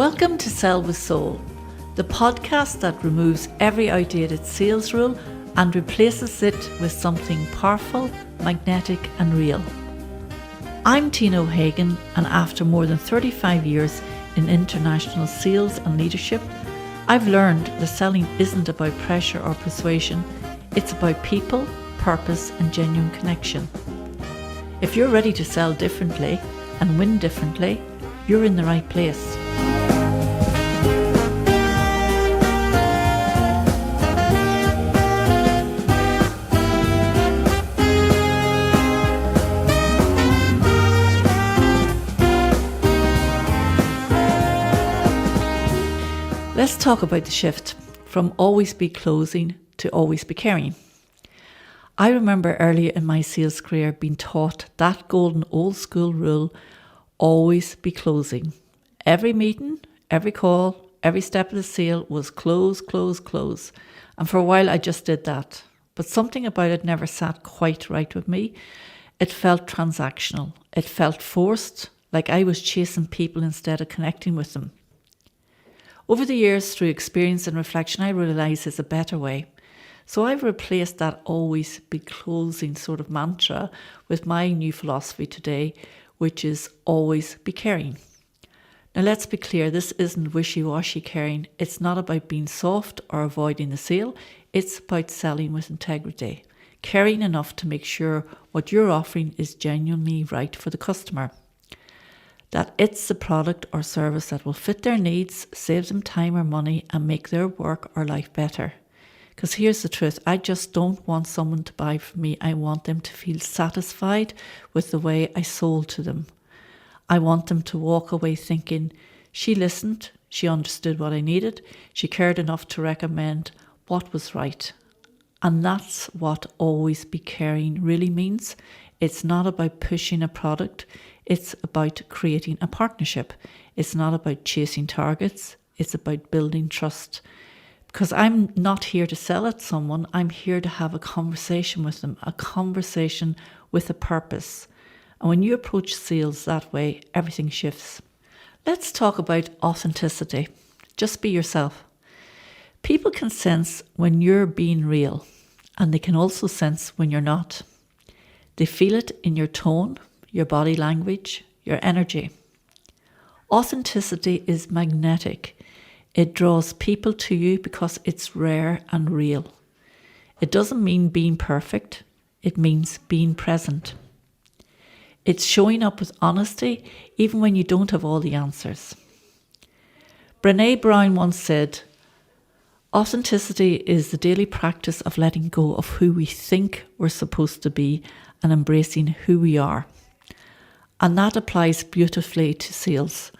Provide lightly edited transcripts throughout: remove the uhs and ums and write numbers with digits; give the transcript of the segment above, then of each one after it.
Welcome to Sell with Soul, the podcast that removes every outdated sales rule and replaces it with something powerful, magnetic and real. I'm Tina O'Hagan, and after more than 35 years in international sales and leadership, I've learned that selling isn't about pressure or persuasion, it's about people, purpose and genuine connection. If you're ready to sell differently and win differently, you're in the right place. Let's talk about the shift from always be closing to always be caring. I remember earlier in my sales career being taught that golden old school rule, always be closing. Every meeting, every call, every step of the sale was close, close, close. And for a while I just did that. But something about it never sat quite right with me. It felt transactional. It felt forced, like I was chasing people instead of connecting with them. Over the years, through experience and reflection, I realised there's a better way. So I've replaced that always be closing sort of mantra with my new philosophy today, which is always be caring. Now let's be clear, this isn't wishy-washy caring. It's not about being soft or avoiding the sale. It's about selling with integrity, caring enough to make sure what you're offering is genuinely right for the customer. That it's the product or service that will fit their needs, save them time or money and make their work or life better. Because here's the truth, I just don't want someone to buy from me. I want them to feel satisfied with the way I sold to them. I want them to walk away thinking, she listened, she understood what I needed, she cared enough to recommend what was right. And that's what always be caring really means. It's not about pushing a product. It's about creating a partnership. It's not about chasing targets. It's about building trust. Because I'm not here to sell at someone. I'm here to have a conversation with them, a conversation with a purpose. And when you approach sales that way, everything shifts. Let's talk about authenticity. Just be yourself. People can sense when you're being real, and they can also sense when you're not. They feel it in your tone, your body language, your energy. Authenticity is magnetic. It draws people to you because it's rare and real. It doesn't mean being perfect. It means being present. It's showing up with honesty even when you don't have all the answers. Brené Brown once said, authenticity is the daily practice of letting go of who we think we're supposed to be and embracing who we are. And that applies beautifully to sales.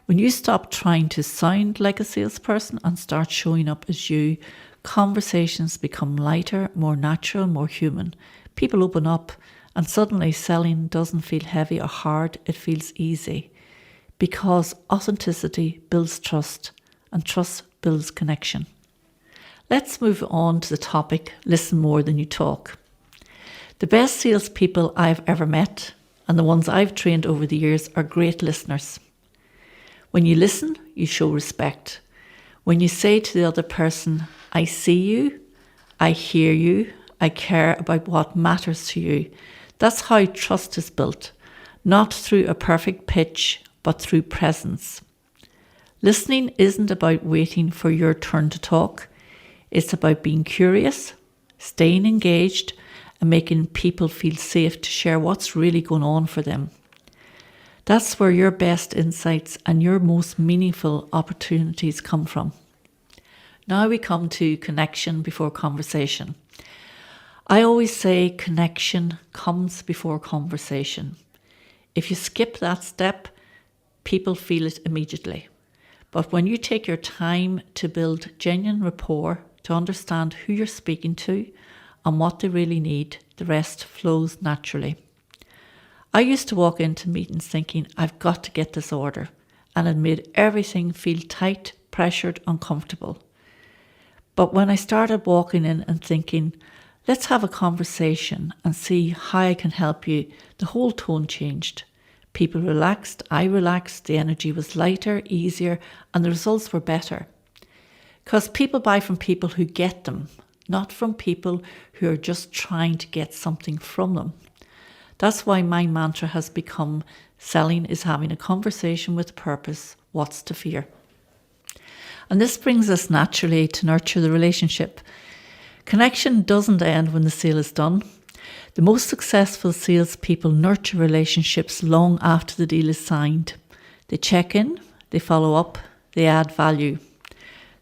When you stop trying to sound like a salesperson and start showing up as you, conversations become lighter, more natural, more human. People open up and suddenly selling doesn't feel heavy or hard, it feels easy. Because authenticity builds trust and trust builds connection. Let's move on to the topic, listen more than you talk. The best salespeople I've ever met and the ones I've trained over the years are great listeners. When you listen, you show respect. When you say to the other person, I see you, I hear you, I care about what matters to you. That's how trust is built, not through a perfect pitch, but through presence. Listening isn't about waiting for your turn to talk. It's about being curious, staying engaged, and making people feel safe to share what's really going on for them. That's where your best insights and your most meaningful opportunities come from. Now we come to connection before conversation. I always say connection comes before conversation. If you skip that step, people feel it immediately. But when you take your time to build genuine rapport, to understand who you're speaking to and what they really need, the rest flows naturally. I used to walk into meetings thinking, I've got to get this order, and it made everything feel tight, pressured, uncomfortable. But when I started walking in and thinking, let's have a conversation and see how I can help you, the whole tone changed. People relaxed, I relaxed, the energy was lighter, easier, and the results were better. Because people buy from people who get them, not from people who are just trying to get something from them. That's why my mantra has become, selling is having a conversation with purpose, what's to fear? And this brings us naturally to nurture the relationship. Connection doesn't end when the sale is done. The most successful salespeople nurture relationships long after the deal is signed. They check in, they follow up, they add value.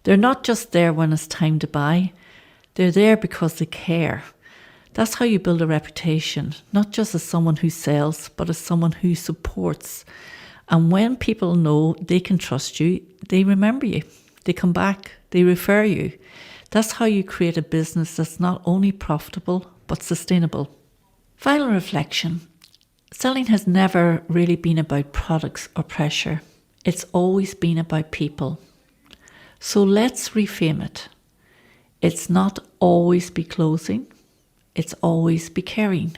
They're not just there when it's time to buy, they're there because they care. That's how you build a reputation, not just as someone who sells, but as someone who supports. And when people know they can trust you, they remember you, they come back, they refer you. That's how you create a business that's not only profitable, but sustainable. Final reflection. Selling has never really been about products or pressure. It's always been about people. So let's reframe it. It's not always be closing. It's always be caring.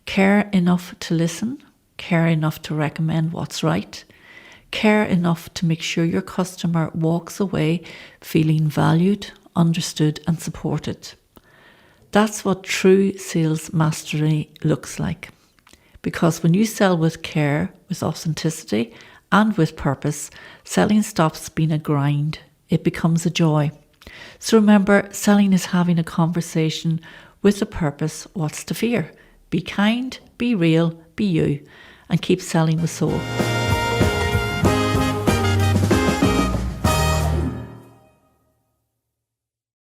Care enough to listen. Care enough to recommend what's right. Care enough to make sure your customer walks away feeling valued, understood and supported. That's what true sales mastery looks like. Because when you sell with care, with authenticity and with purpose, selling stops being a grind. It becomes a joy. So remember, selling is having a conversation with a purpose, what's to fear? Be kind, be real, be you, and keep selling with soul.